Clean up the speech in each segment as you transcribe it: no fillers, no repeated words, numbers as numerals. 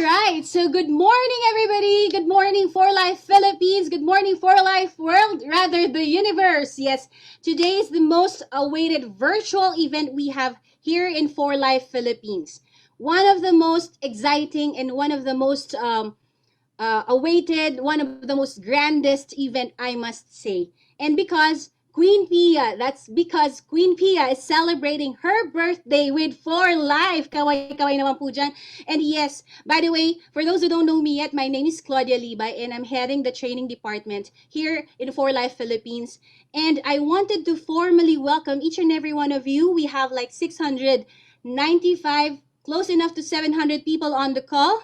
right, so good morning, everybody. Good morning, For Life Philippines. Good morning, For Life World, rather the universe. Yes, today is the most awaited virtual event we have here in For Life Philippines. One of the most exciting and one of the most awaited, one of the most grandest event, I must say. And because Queen Pia is celebrating her birthday with For Life. Kaway-kaway naman po dyan. And yes, by the way, for those who don't know me yet, my name is Claudia Libay and I'm heading the training department here in For Life Philippines. And I wanted to formally welcome each and every one of you. We have like 695, close enough to 700 people on the call.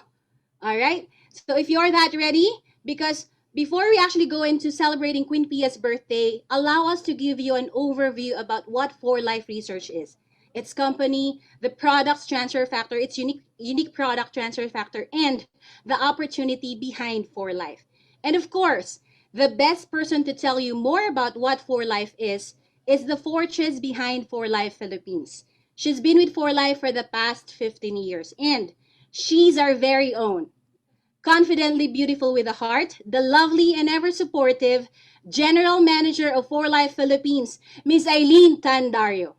All right. So if you're that ready, because before we actually go into celebrating Queen Pia's birthday, allow us to give you an overview about what For Life Research is. Its company, the product's transfer factor, its unique product transfer factor, and the opportunity behind For Life. And of course, the best person to tell you more about what For Life is the fortress behind For Life Philippines. She's been with For Life for the past 15 years, and she's our very own confidently beautiful with a heart, the lovely and ever supportive General Manager of For Life Philippines, Miss Eileen Tandario.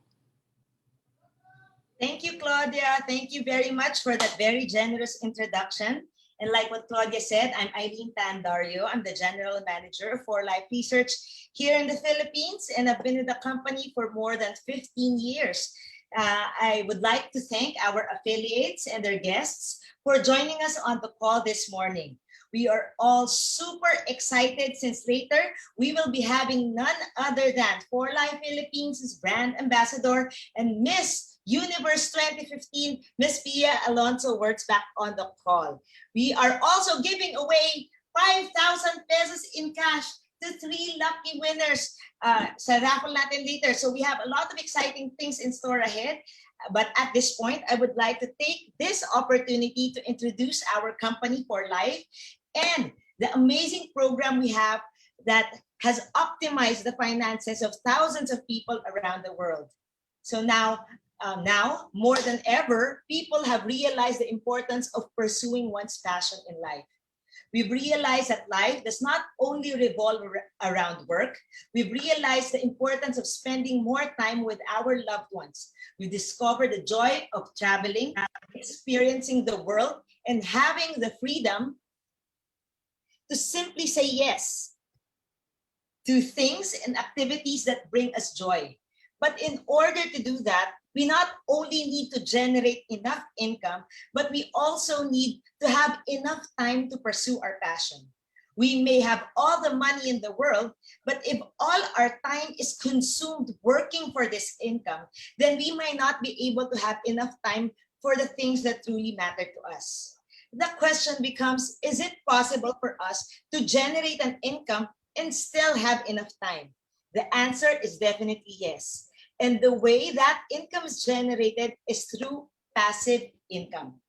Thank you, Claudia. Thank you very much for that very generous introduction. And like what Claudia said, I'm Eileen Tandario. I'm the General Manager of For Life Research here in the Philippines, and I've been with the company for more than 15 years. I would like to thank our affiliates and their guests for joining us on the call this morning. We are all super excited since later we will be having none other than For Life Philippines' brand ambassador and Miss Universe 2015, Miss Pia Alonso Wurtzbach on the call. We are also giving away 5,000 pesos in cash to 3 lucky winners sa raffle natin later. So we have a lot of exciting things in store ahead. But at this point, I would like to take this opportunity to introduce our company For Life and the amazing program we have that has optimized the finances of thousands of people around the world. So now, more than ever, people have realized the importance of pursuing one's passion in life. We've realized that life does not only revolve around work. We've realized the importance of spending more time with our loved ones. We discovered the joy of traveling, experiencing the world, and having the freedom to simply say yes to things and activities that bring us joy. But in order to do that, we not only need to generate enough income, but we also need to have enough time to pursue our passion. We may have all the money in the world, but if all our time is consumed working for this income, then we might not be able to have enough time for the things that truly matter to us. The question becomes, is it possible for us to generate an income and still have enough time? The answer is definitely yes. And the way that income is generated is through passive income.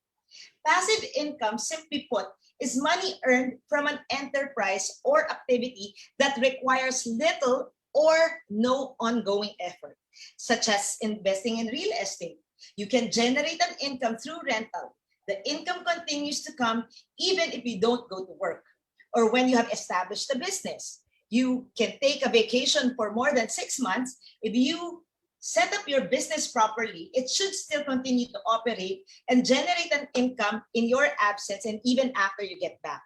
Passive income, simply put, is money earned from an enterprise or activity that requires little or no ongoing effort, such as investing in real estate. You can generate an income through rental. The income continues to come even if you don't go to work or when you have established a business. You can take a vacation for more than 6 months. If you set up your business properly, it should still continue to operate and generate an income in your absence and even after you get back.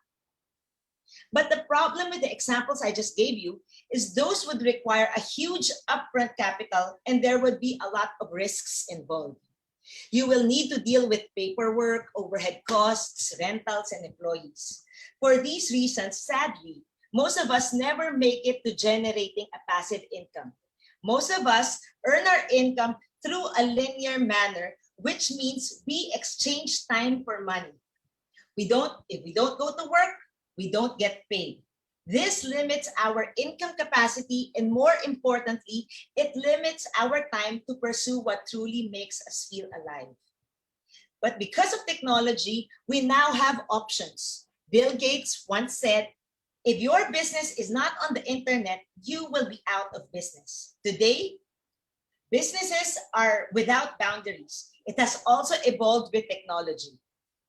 But the problem with the examples I just gave you is those would require a huge upfront capital and there would be a lot of risks involved. You will need to deal with paperwork, overhead costs, rentals, and employees. For these reasons, sadly, most of us never make it to generating a passive income. Most of us earn our income through a linear manner, which means we exchange time for money. If we don't go to work, we don't get paid. This limits our income capacity, and more importantly, it limits our time to pursue what truly makes us feel alive. But because of technology, we now have options. Bill Gates once said, if your business is not on the internet, you will be out of business. Today, businesses are without boundaries. It has also evolved with technology.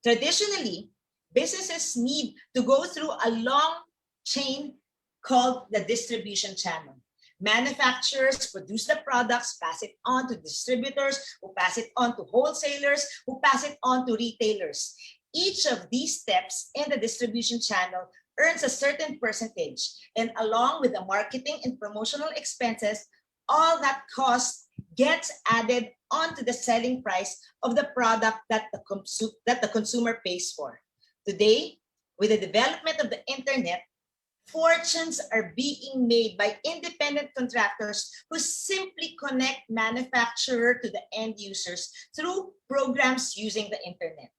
Traditionally, businesses need to go through a long chain called the distribution channel. Manufacturers produce the products, pass it on to distributors, who pass it on to wholesalers, who pass it on to retailers. Each of these steps in the distribution channel earns a certain percentage, and along with the marketing and promotional expenses, all that cost gets added onto the selling price of the product that the consumer pays for. Today, with the development of the internet, fortunes are being made by independent contractors who simply connect manufacturer to the end users through programs using the internet.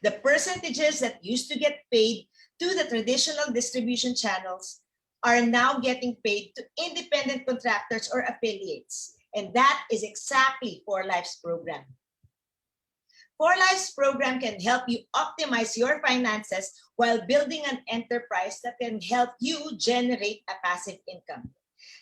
The percentages that used to get paid to the traditional distribution channels are now getting paid to independent contractors or affiliates. And that is exactly 4Life's program. 4Life's program can help you optimize your finances while building an enterprise that can help you generate a passive income.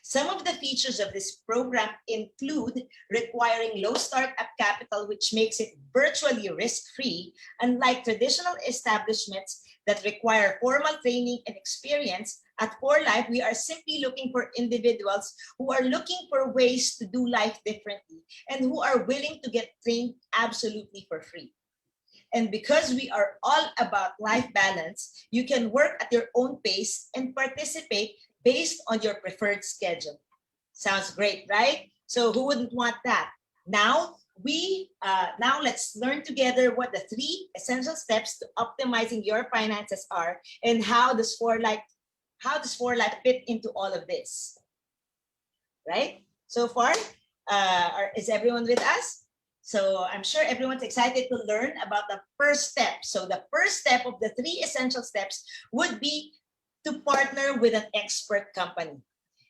Some of the features of this program include requiring low startup capital, which makes it virtually risk-free, unlike traditional establishments that require formal training and experience. At 4Life, we are simply looking for individuals who are looking for ways to do life differently and who are willing to get trained absolutely for free. And because we are all about life balance, you can work at your own pace and participate based on your preferred schedule. Sounds great, right? So who wouldn't want that? Now let's learn together what the 3 essential steps to optimizing your finances are, and how does 4Life fit into all of this, right? So far, is everyone with us? So I'm sure everyone's excited to learn about the first step. So the first step of the 3 essential steps would be to partner with an expert company.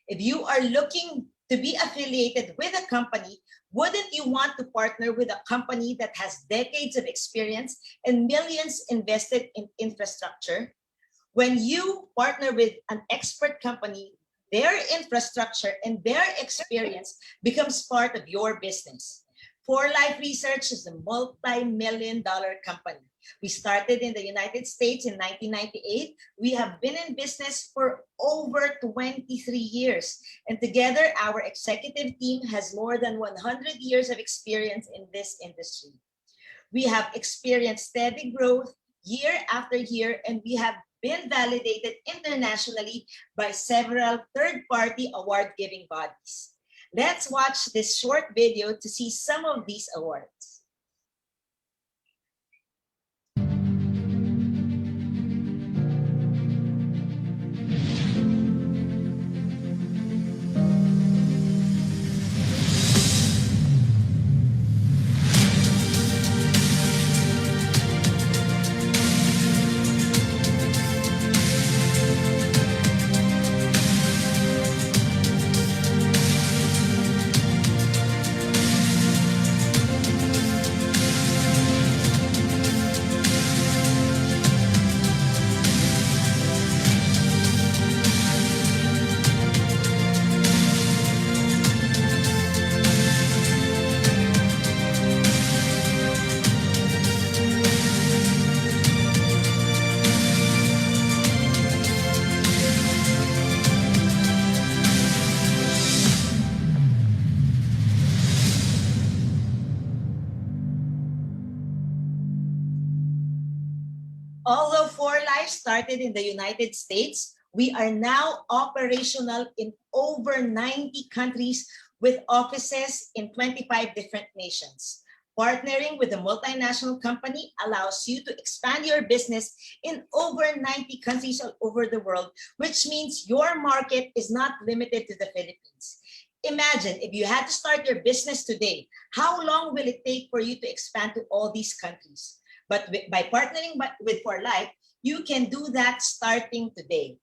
If you are looking to be affiliated with a company, wouldn't you want to partner with a company that has decades of experience and millions invested in infrastructure? When you partner with an expert company, their infrastructure and their experience becomes part of your business. 4Life Research is a multi-million-dollar company. We started in the United States in 1998. We have been in business for over 23 years. And together, our executive team has more than 100 years of experience in this industry. We have experienced steady growth year after year, and we have been validated internationally by several third-party award-giving bodies. Let's watch this short video to see some of these awards. Although 4Life started in the United States, we are now operational in over 90 countries with offices in 25 different nations. Partnering with a multinational company allows you to expand your business in over 90 countries all over the world, which means your market is not limited to the Philippines. Imagine if you had to start your business today, how long will it take for you to expand to all these countries? But by partnering with 4Life, you can do that starting today.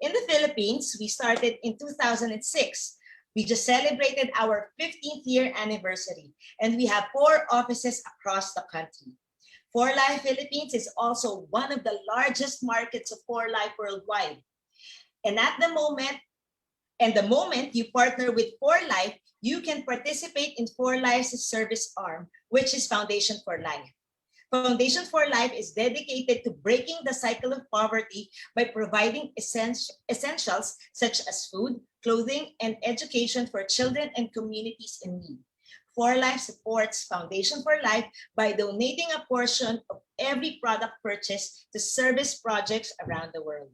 In the Philippines, we started in 2006. We just celebrated our 15th year anniversary, and we have 4 offices across the country. 4Life Philippines is also one of the largest markets of 4Life worldwide. And the moment you partner with 4Life, you can participate in 4Life's service arm, which is Foundation for Life. Foundation for Life is dedicated to breaking the cycle of poverty by providing essentials such as food, clothing, and education for children and communities in need. For Life supports Foundation for Life by donating a portion of every product purchased to service projects around the world.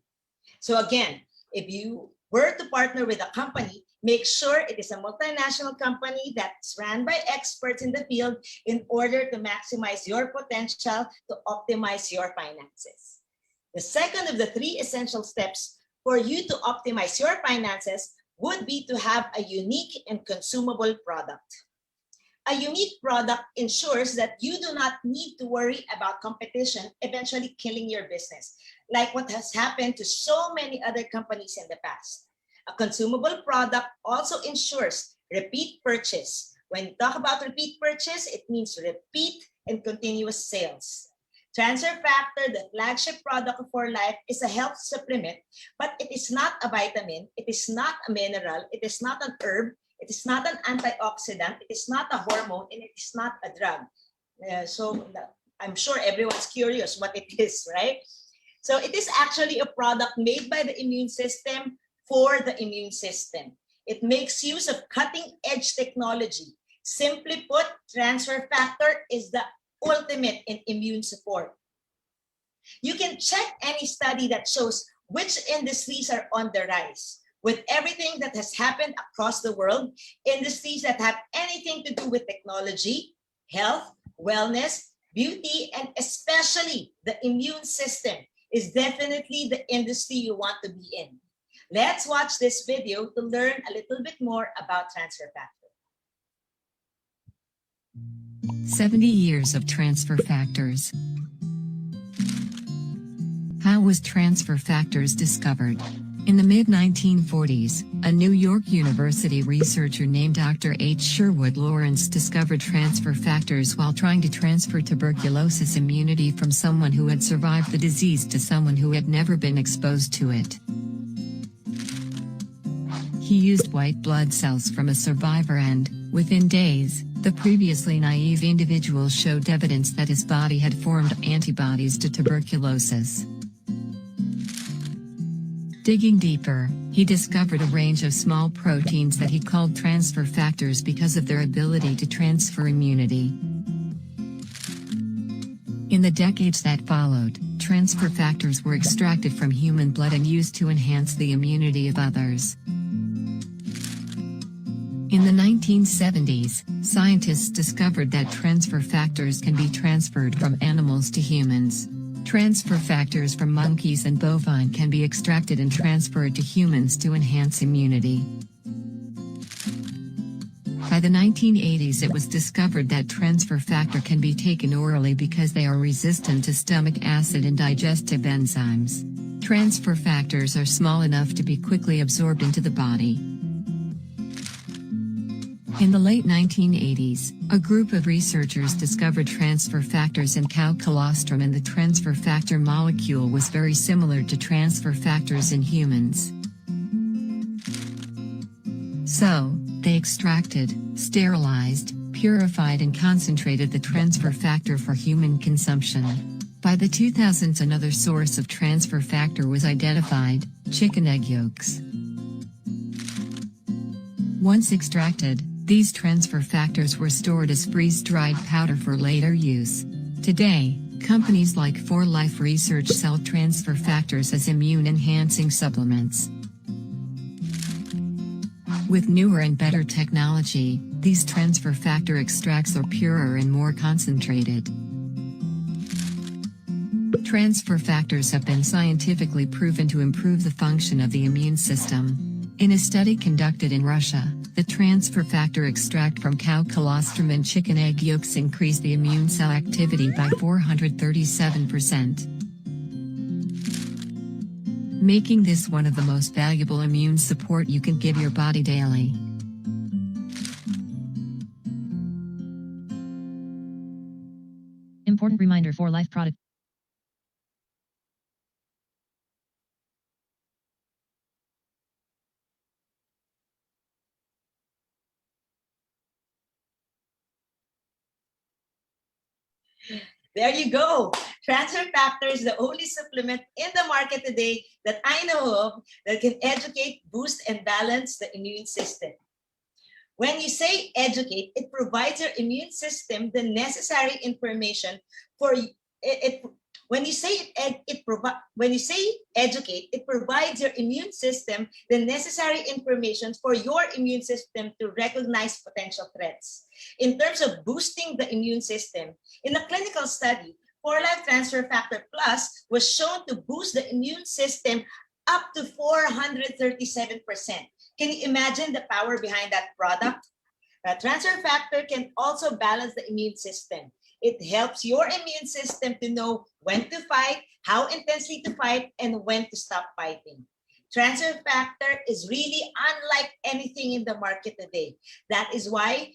So again, if you were to partner with a company, make sure it is a multinational company that's run by experts in the field in order to maximize your potential to optimize your finances. The second of the three essential steps for you to optimize your finances would be to have a unique and consumable product. A unique product ensures that you do not need to worry about competition eventually killing your business, like what has happened to so many other companies in the past. A consumable product also ensures repeat purchase. When you talk about repeat purchase, it means repeat and continuous sales. Transfer Factor, the flagship product of For Life, is a health supplement, but it is not a vitamin, it is not a mineral, it is not an herb, it is not an antioxidant, it is not a hormone, and it is not a drug. So I'm sure everyone's curious what it is, right? So it is actually a product made by the immune system for the immune system. It makes use of cutting-edge technology. Simply put, Transfer Factor is the ultimate in immune support. You can check any study that shows which industries are on the rise. With everything that has happened across the world, industries that have anything to do with technology, health, wellness, beauty, and especially the immune system is definitely the industry you want to be in. Let's watch this video to learn a little bit more about Transfer Factor. 70 years of Transfer Factors. How was Transfer Factors discovered? In the mid-1940s, a New York University researcher named Dr. H. Sherwood Lawrence discovered transfer factors while trying to transfer tuberculosis immunity from someone who had survived the disease to someone who had never been exposed to it. He used white blood cells from a survivor and, within days, the previously naive individual showed evidence that his body had formed antibodies to tuberculosis. Digging deeper, he discovered a range of small proteins that he called transfer factors because of their ability to transfer immunity. In the decades that followed, transfer factors were extracted from human blood and used to enhance the immunity of others. In the 1970s, scientists discovered that transfer factors can be transferred from animals to humans. Transfer factors from monkeys and bovine can be extracted and transferred to humans to enhance immunity. By the 1980s, it was discovered that transfer factor can be taken orally because they are resistant to stomach acid and digestive enzymes. Transfer factors are small enough to be quickly absorbed into the body. In the late 1980s, a group of researchers discovered transfer factors in cow colostrum, and the transfer factor molecule was very similar to transfer factors in humans. So, they extracted, sterilized, purified and concentrated the transfer factor for human consumption. By the 2000s, another source of transfer factor was identified: chicken egg yolks. Once extracted, these transfer factors were stored as freeze-dried powder for later use. Today, companies like For Life Research sell transfer factors as immune-enhancing supplements. With newer and better technology, these transfer factor extracts are purer and more concentrated. Transfer factors have been scientifically proven to improve the function of the immune system. In a study conducted in Russia, the transfer factor extract from cow colostrum and chicken egg yolks increased the immune cell activity by 437%, making this one of the most valuable immune support you can give your body daily. Important reminder: For Life product. There you go. Transfer Factor is the only supplement in the market today that I know of that can educate, boost, and balance the immune system. When you say educate, it provides your immune system the necessary information for it. When you say educate, it provides your immune system the necessary information for your immune system to recognize potential threats. In terms of boosting the immune system, in a clinical study, 4-Life Transfer Factor Plus was shown to boost the immune system up to 437%. Can you imagine the power behind that product? Transfer Factor can also balance the immune system. It helps your immune system to know when to fight, how intensely to fight, and when to stop fighting. Transfer Factor is really unlike anything in the market today. That is why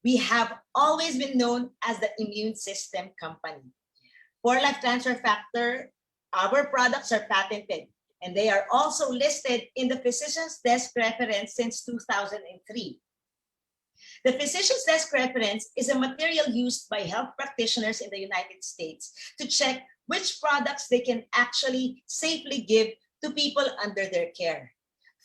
we have always been known as the immune system company. For Life Transfer Factor, our products are patented, and they are also listed in the Physician's Desk Reference since 2003. The Physician's Desk Reference is a material used by health practitioners in the United States to check which products they can actually safely give to people under their care.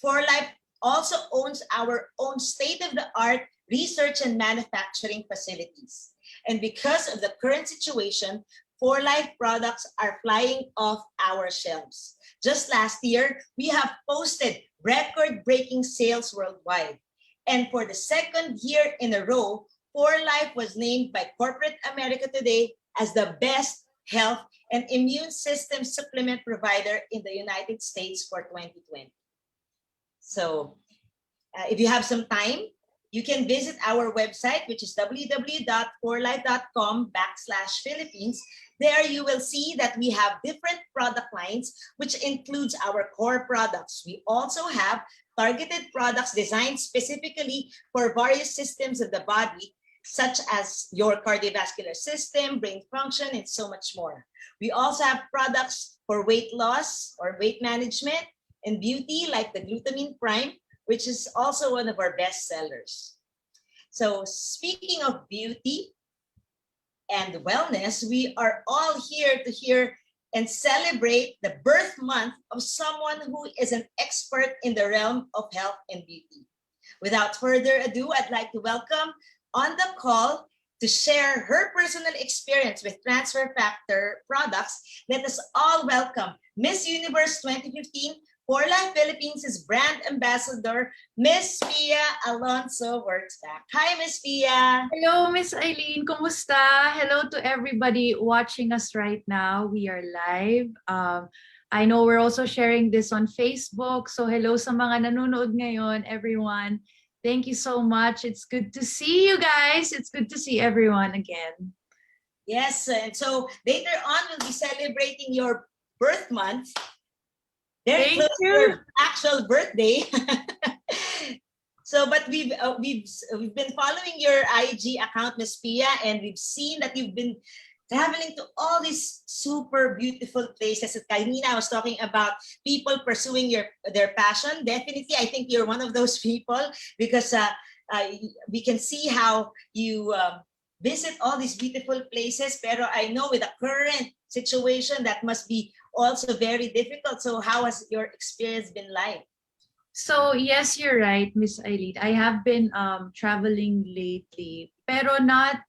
4Life also owns our own state-of-the-art research and manufacturing facilities. And because of the current situation, 4Life products are flying off our shelves. Just last year, we have posted record-breaking sales worldwide. And for the second year in a row, 4Life was named by Corporate America Today as the best health and immune system supplement provider in the United States for 2020. So if you have some time, you can visit our website, which is www.4life.com/Philippines. There you will see that we have different product lines, which includes our core products. We also have targeted products designed specifically for various systems of the body, such as your cardiovascular system, brain function, and so much more. We also have products for weight loss or weight management and beauty, like the Glutamine Prime, which is also one of our best sellers. So speaking of beauty and wellness, we are all here to hear and celebrate the birth month of someone who is an expert in the realm of health and beauty. Without further ado, I'd like to welcome on the call to share her personal experience with Transfer Factor products. Let us all welcome Miss Universe 2015 4Life Philippines' brand ambassador, Miss Pia Alonso Wurtzbach. Hi, Miss Pia. Hello, Miss Eileen. Kumusta? Hello to everybody watching us right now. We are live. I know we're also sharing this on Facebook. So hello sa mga nanonood ngayon, everyone. Thank you so much. It's good to see you guys. It's good to see everyone again. Yes, and so later on, we'll be celebrating your birth month. Very close to your actual birthday. So, but we've been following your IG account, Miss Pia, and we've seen that you've been traveling to all these super beautiful places. Kanina, I was talking about people pursuing their passion. Definitely, I think you're one of those people because we can see how you visit all these beautiful places. Pero I know with the current situation, that must be also very difficult. So how has your experience been like? So yes, you're right, Miss Eileen. I have been traveling lately, pero not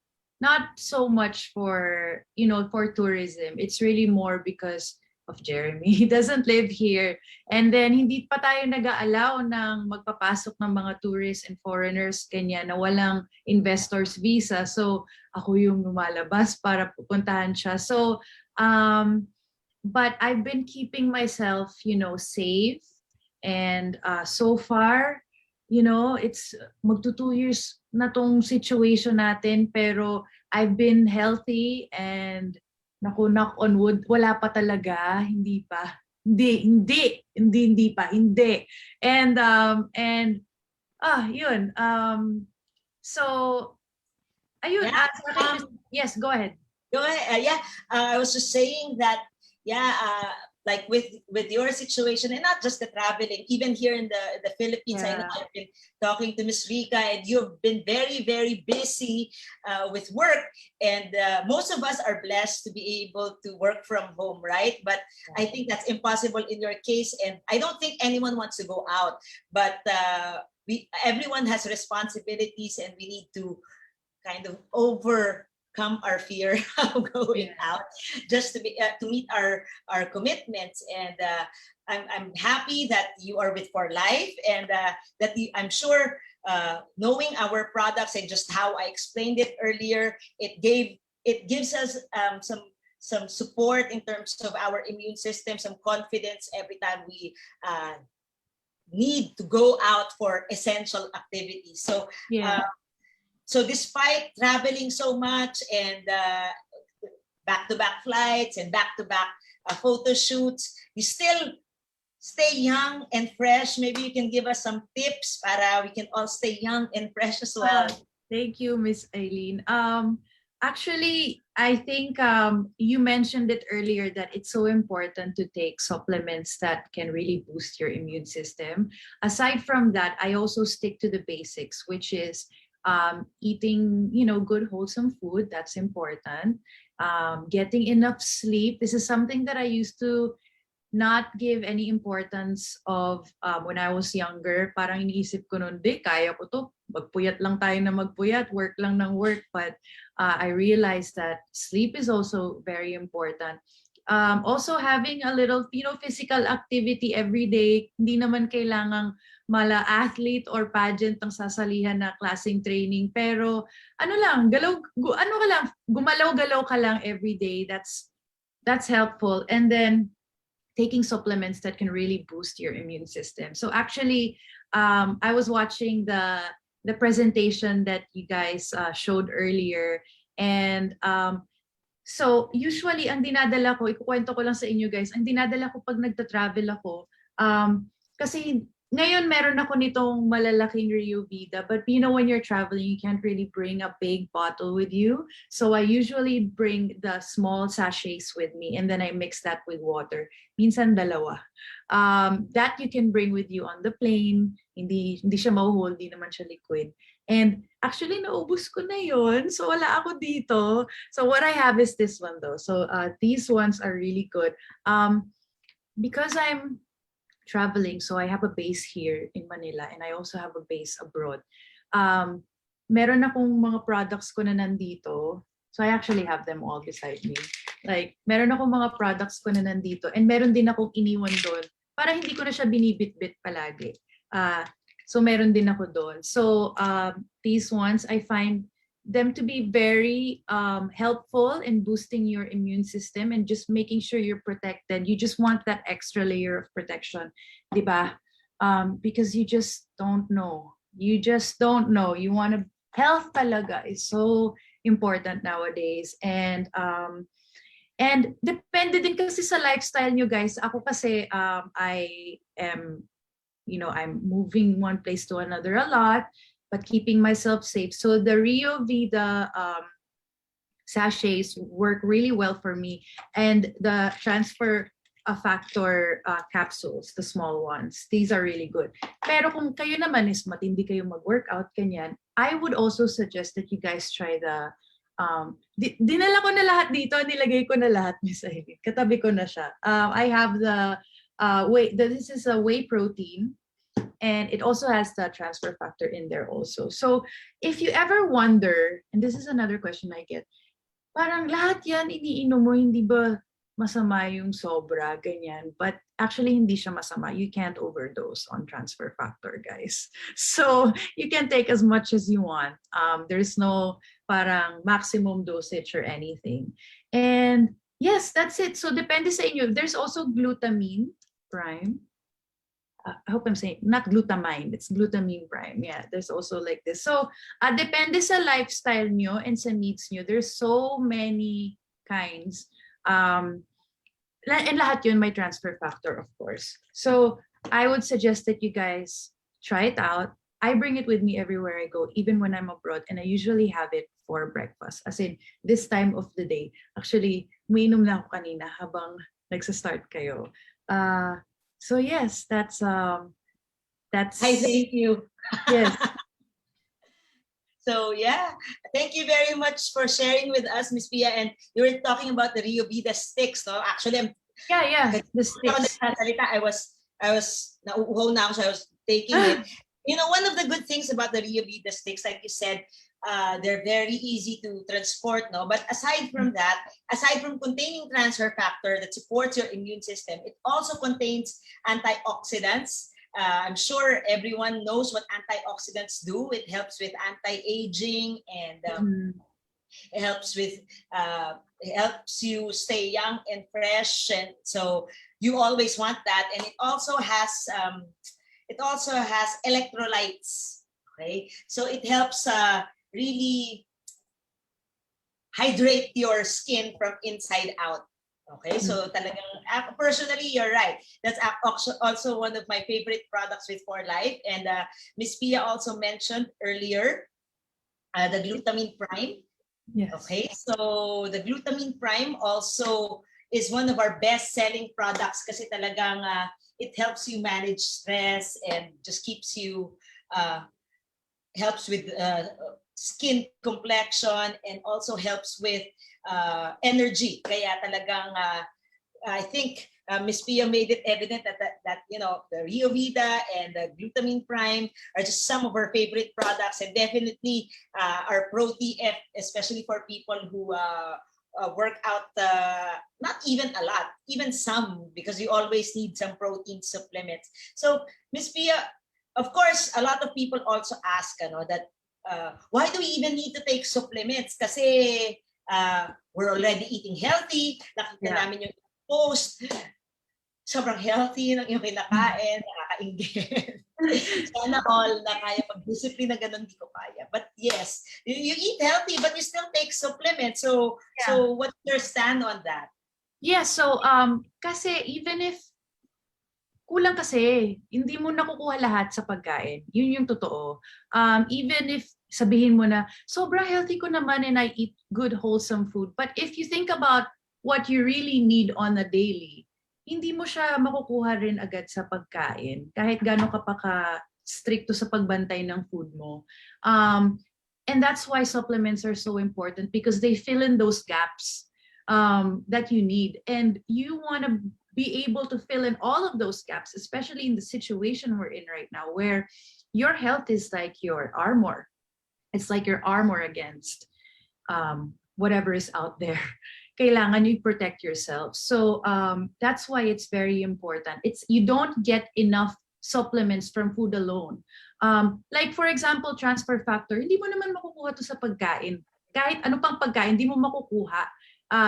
so much for for tourism. It's really more because of Jeremy. He doesn't live here, and then hindi pa tayo nag-aalaw ng magpapasok ng mga tourists and foreigners kanya na walang investors visa. So ako yung lumalabas para pupuntahan siya. So but I've been keeping myself, safe. And so far, it's magto 2 years na tong situation natin, pero I've been healthy and knock on wood, wala pa talaga, hindi pa. Hindi. And yun. So ayun, Yeah. yes, go ahead. Go ahead. I was just saying that, like with your situation, and not just the traveling, even here in the Philippines. I know Yeah. I've been talking to Miss Rika, and you've been very, very busy with work. And most of us are blessed to be able to work from home, right? But I think that's impossible in your case. And I don't think anyone wants to go out. But everyone has responsibilities, and we need to kind of overcome our fear of going out, just to meet our commitments. And I'm happy that you are with For Life, and I'm sure knowing our products and just how I explained it earlier, it gives us some support in terms of our immune system, some confidence every time we need to go out for essential activities. So Yeah. so despite traveling so much, and back-to-back flights and back-to-back photo shoots, you still stay young and fresh. Maybe you can give us some tips para we can all stay young and fresh as well. Thank you, Miss Eileen. Actually, I think you mentioned it earlier that it's so important to take supplements that can really boost your immune system. Aside from that, I also stick to the basics, which is eating, good wholesome food. That's important. Getting enough sleep. This is something that I used to not give any importance of when I was younger. Parang iniisip ko noon, di, kaya ko to. Magpuyat lang tayo na magpuyat, work lang ng work. But I realized that sleep is also very important. Also having a little, physical activity every day. Hindi naman kailangang mala athlete or pageant ang sasalihan na klaseng training. Pero gumalaw-galaw ka lang every day. That's helpful. And then taking supplements that can really boost your immune system. So actually, I was watching the presentation that you guys showed earlier, and so usually ang dinadala ko, ikukwento ko lang sa inyo guys, ang dinadala ko pag nagta-travel ako, kasi ngayon meron ako nitong malalaking Rio Vida, but when you're traveling, you can't really bring a big bottle with you. So I usually bring the small sachets with me, and then I mix that with water. Minsan dalawa. That you can bring with you on the plane. Hindi siya mahuhol, hindi naman siya liquid. And actually, naubos ko na yun. So wala ako dito. So what I have is this one though. So these ones are really good. Because I'm traveling, so I have a base here in Manila, and I also have a base abroad. Meron akong mga products ko na nandito. So I actually have them all beside me. Like, meron akong mga products ko na nandito, and meron din akong iniwan doon para hindi ko na siya binibit-bit palagi. So meron din ako doon. So these ones, I find them to be very helpful in boosting your immune system and just making sure you're protected. You just want that extra layer of protection, diba? Because you just don't know. You just don't know. You want to, health talaga is so important nowadays. And depende din kasi sa lifestyle nyo guys. Ako kasi I am, I'm moving one place to another a lot, but keeping myself safe. So the Rio Vida sachets work really well for me. And the transfer factor capsules, the small ones, these are really good. Pero kung kayo naman is matindi kayo mag-workout, kanyan, I would also suggest that you guys try the, dinala ko na lahat dito, nilagay ko na lahat, Miss Aileen. Katabi ko na siya. I have the, this is a whey protein. And it also has the transfer factor in there also. So if you ever wonder, and this is another question I get, parang lahat yan iniinom mo, hindi ba masama yung sobra, ganyan. But actually, hindi siya masama. You can't overdose on transfer factor, guys. So you can take as much as you want. There's no parang maximum dosage or anything. And yes, that's it. So depende sa inyo. There's also glutamine prime. I hope I'm saying, not glutamine, it's glutamine prime. Yeah, there's also like this. So, depende sa lifestyle nyo and sa needs nyo. There's so many kinds. And lahat yun may transfer factor, of course. So, I would suggest that you guys try it out. I bring it with me everywhere I go, even when I'm abroad, and I usually have it for breakfast. As in, this time of the day. Actually, umiinom na ako kanina habang Nagsa-start kayo. So yes, that's I thank you. yes. So yeah, thank you very much for sharing with us, Miss Pia. And you were talking about the Rio Vida sticks, no? Actually, I'm Yeah, the ako sticks. nagsasalita, I was nauuhaw na ako, so I was taking it. You know, one of the good things about the Rio Vida sticks, like you said, they're very easy to transport, no? But aside from that, aside from containing transfer factor that supports your immune system, it also contains antioxidants. I'm sure everyone knows what antioxidants do. It helps with anti-aging, and Mhm. it helps with it helps you stay young and fresh, and so you always want that. And it also has electrolytes. Okay, so it helps really hydrate your skin from inside out. Okay, so talagang personally, you're right. That's also one of my favorite products with For Life. And Miss Pia also mentioned earlier the glutamine prime. Yes. Okay, so the glutamine prime also is one of our best-selling products kasi talagang it helps you manage stress and just keeps you helps with skin complexion, and also helps with energy. Kaya talagang I think Miss Pia made it evident that you know, the Rio Vida and the glutamine prime are just some of our favorite products, and definitely our Pro TF, especially for people who work out not even a lot, even some, because you always need some protein supplements. So Miss Pia, of course, a lot of people also ask, that why do we even need to take supplements? Kasi we're already eating healthy. Nakita namin yung post, sobrang healthy ng yung kinakain, nakakaingit. Sana all na kaya mag-discipline na ganun, di ko kaya. But yes, you eat healthy, but you still take supplements. So what's your stand on that? Yeah, so kasi even if kulang kasi, hindi mo nakukuha lahat sa pagkain. Yun yung totoo. Even if sabihin mo na, sobrang healthy ko naman and I eat good, wholesome food. But if you think about what you really need on a daily, hindi mo siya makukuha rin agad sa pagkain. Kahit gano'n ka pa stricto sa pagbantay ng food mo. And that's why supplements are so important, because they fill in those gaps that you need. And you want to be able to fill in all of those gaps, especially in the situation we're in right now, where your health is like your armor. It's like your armor against whatever is out there. Kailangan you protect yourself. So that's why it's very important. You don't get enough supplements from food alone. Like for example, transfer factor, hindi mo naman makukuha to sa pagkain. Kahit ano pang pagkain, hindi mo makukuha.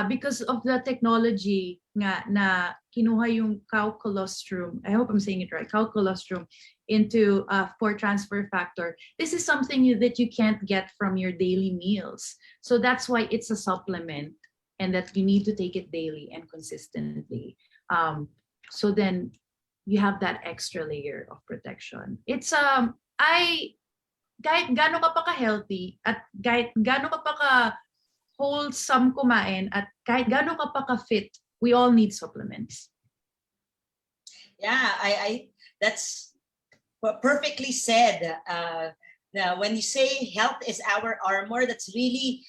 Because of the technology nga na kinuha yung cow colostrum, I hope I'm saying it right, cow colostrum into for transfer factor. This is something that you can't get from your daily meals. So that's why it's a supplement, and that you need to take it daily and consistently. So then you have that extra layer of protection. It's kahit gaano ka pa ka-healthy at kahit gaano ka pa wholesome kumain at kahit gaano ka pa ka-fit, we all need supplements. Yeah, I that's perfectly said. Now, when you say health is our armor, that's really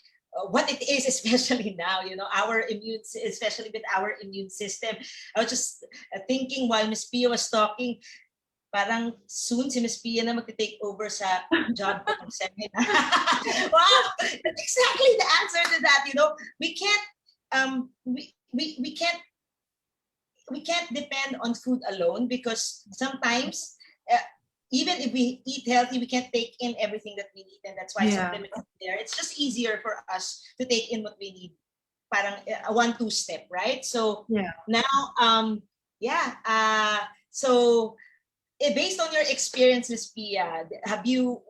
what it is, especially now, especially with our immune system. I was just thinking while Miss Pia was talking, parang soon si Miss Pia na mag-take over sa job ko ng seminar. Wow, that's exactly the answer to that. We can't we can't depend on food alone, because sometimes even if we eat healthy, we can't take in everything that we need, and that's why supplements are there. It's just easier for us to take in what we need, parang a 1-2 step, right? So now so based on your experience, Ms. Pia,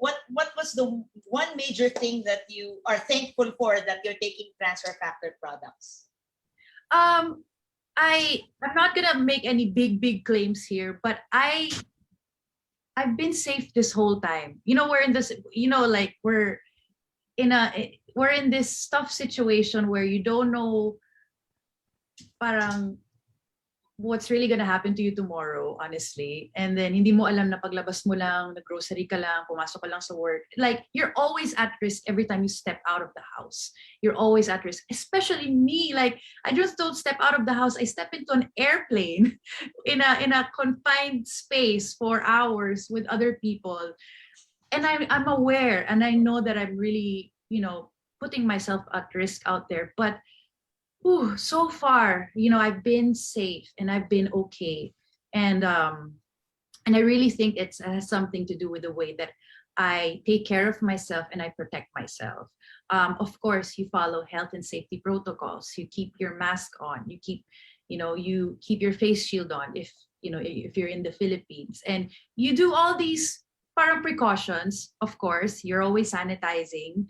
what was the one major thing that you are thankful for that you're taking transfer factor products? I'm not gonna make any big claims here, but I've been safe this whole time. We're in this, like we're in this tough situation where you don't know, parang what's really gonna happen to you tomorrow, honestly. And then hindi mo alam na paglabas mo lang, nag-grocery ka lang, pumasok ka lang sa work. Like, you're always at risk every time you step out of the house. You're always at risk, especially me. Like, I just don't step out of the house. I step into an airplane in a confined space for hours with other people. And I'm aware, and I know that I'm really, putting myself at risk out there. But so far, I've been safe and I've been okay. And I really think it has something to do with the way that I take care of myself and I protect myself. Of course, you follow health and safety protocols. You keep your mask on. You keep your face shield on if you're in the Philippines, and you do all these parang precautions. Of course, you're always sanitizing.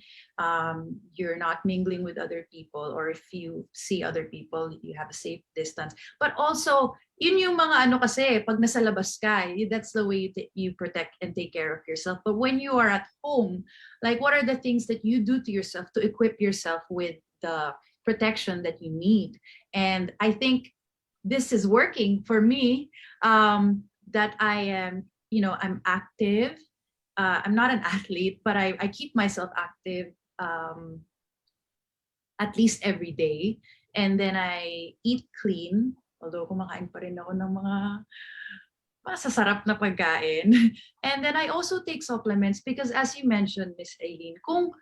You're not mingling with other people, or if you see other people, you have a safe distance. But also, yun yung mga ano kasi, pag nasa labas ka, that's the way you protect and take care of yourself. But when you are at home, like, what are the things that you do to yourself to equip yourself with the protection that you need? And I think this is working for me, that I am, I'm active. I'm not an athlete, but I keep myself active at least every day. And then I eat clean, although kumakain pa rin ako ng mga masasarap na pagkain. And then I also take supplements because, as you mentioned, Miss Aileen, kung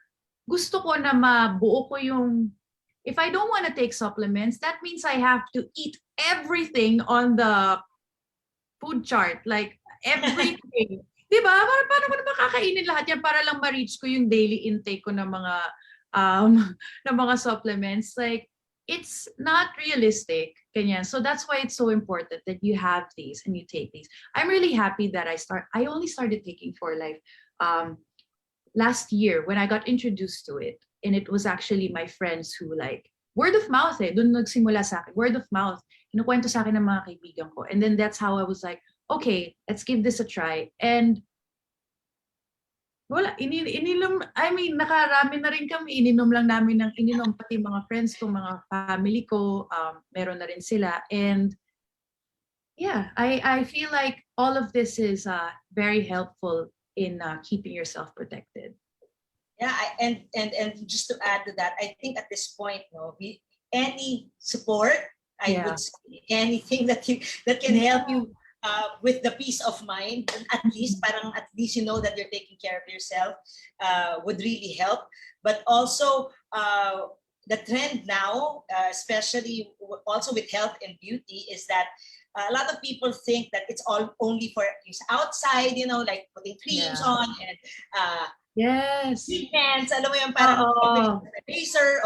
gusto ko na mabuo ko yung, if I don't want to take supplements, that means I have to eat everything on the food chart, like everything. Diba? Paano ko na makakainin lahat yan para lang ma-reach ko yung daily intake ko ng mga supplements? Like, it's not realistic. Ganyan. So that's why it's so important that you have these and you take these. I'm really happy that I only started taking For Life last year when I got introduced to it. And it was actually my friends who, like, word of mouth doon nagsimula sa akin. Word of mouth. Kinukwento sa akin ng mga kaibigan ko. And then that's how I was like, okay, let's give this a try. And wala, ininom, nakarami na rin kami, ininom lang namin ng ininom, pati mga friends ko, mga family ko, meron na rin sila. And yeah, I feel like all of this is very helpful in keeping yourself protected. Yeah, and just to add to that, I think at this point, any support, I would say, anything that can help you with the peace of mind, and at least you know that you're taking care of yourself, would really help. But also the trend now, especially also with health and beauty, is that a lot of people think that it's all only for use outside, like putting creams on and yes, treatments, alam mo yung parang razor,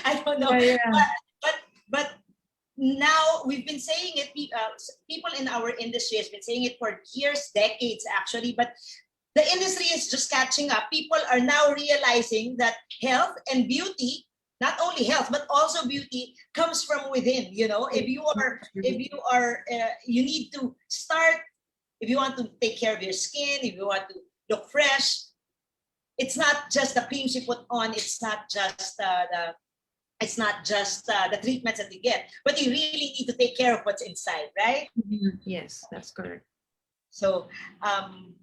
I don't know. Yeah. But now we've been saying it, people in our industry has been saying it for years, decades actually, but the industry is just catching up. People are now realizing that health and beauty, not only health but also beauty, comes from within. If you need to start, if you want to take care of your skin, if you want to look fresh, it's not just the creams you put on, it's not just the treatments that you get, but you really need to take care of what's inside, right? Mm-hmm. Yes, that's correct. So,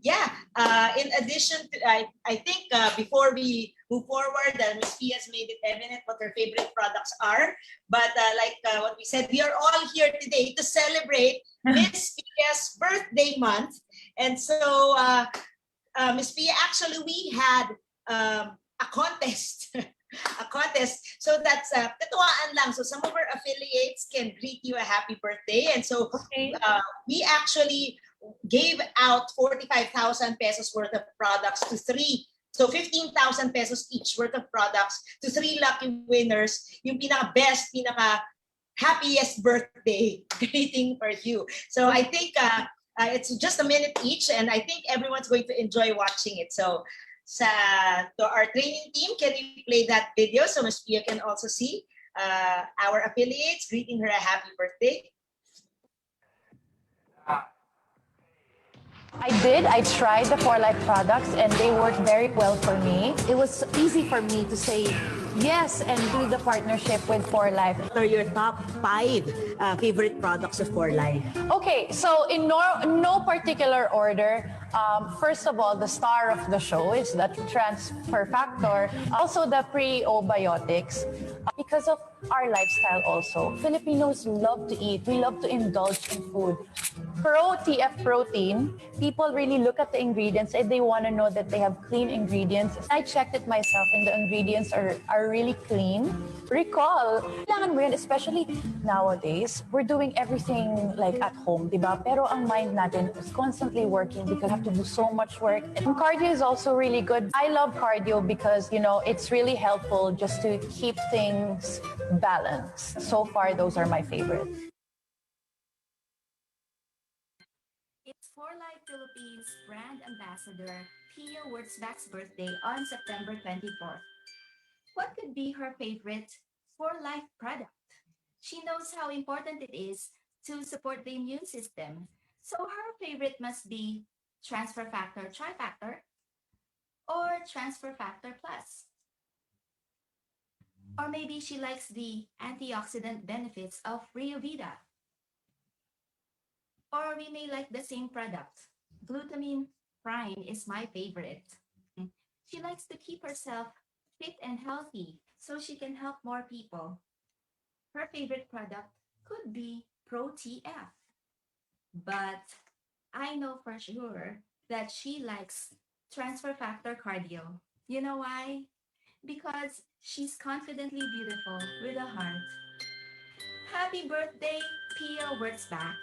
in addition to, I think before we move forward, Ms. P has made it evident what her favorite products are. But like what we said, we are all here today to celebrate Ms. Pia's birthday month. And so, Ms. Pia, actually, we had a contest. A contest. So that's katuwaan lang. So some of our affiliates can greet you a happy birthday. And so we actually gave out 45,000 pesos worth of products to 3. So 15,000 pesos each worth of products to 3 lucky winners. Yung pinaka-best, pinaka-happiest birthday greeting for you. So I think it's just a minute each, and I think everyone's going to enjoy watching it. So to our training team, can you play that video so Ms. Pia can also see our affiliates greeting her a happy birthday? I tried the For Life products and they worked very well for me. It was easy for me to say Yes, and do the partnership with For Life. What are your top 5 favorite products of For Life? Okay, so in no particular order, first of all, the star of the show is the transfer factor, also the prebiotics. Because of our lifestyle also, Filipinos love to eat. We love to indulge in food. Pro TF protein, people really look at the ingredients and they want to know that they have clean ingredients. I checked it myself and the ingredients are really clean. Recall, kailangan mo yan, especially nowadays, we're doing everything like at home, di ba? Pero ang mind natin is constantly working because we have to do so much work. And cardio is also really good. I love cardio because, you know, it's really helpful just to keep things balanced. So far, those are my favorites. It's For Life Philippines brand ambassador Pia Wurtzbach's birthday on September 24th. What could be her favorite For Life product? She knows how important it is to support the immune system. So her favorite must be Transfer Factor Trifactor or Transfer Factor Plus. Or maybe she likes the antioxidant benefits of Rio Vida. Or we may like the same product. Glutamine Prime is my favorite. She likes to keep herself fit and healthy so she can help more people. Her favorite product could be Pro TF. But I know for sure that she likes Transfer Factor Cardio. You know why? Because she's confidently beautiful with a heart. Happy birthday, Pia Wurtzbach.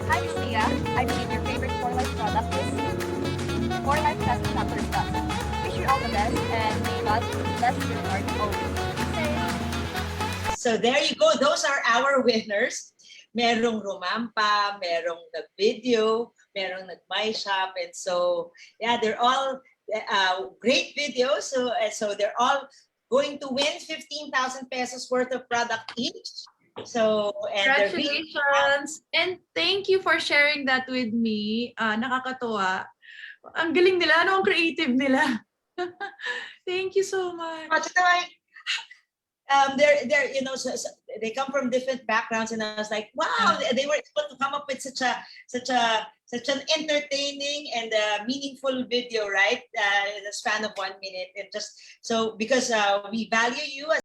Hi, Miss Tia. I believe your favorite For Life product is For Life Test Factor Plus. Wish you all the best and may God bless your heart always. So there you go. Those are our winners. Merong rumampa, merong nag-video, merong nag-my shop. And so, yeah, they're all great videos. So they're all going to win 15,000 pesos worth of product each. So, and Congratulations! And thank you for sharing that with me. Nakakatuwa. Ang galing nila. Ano ang creative nila? Thank you so much. they're you know, so they come from different backgrounds, and I was like, wow, they were able to come up with such an entertaining and meaningful video, right? In the span of 1 minute. And just so because we value you as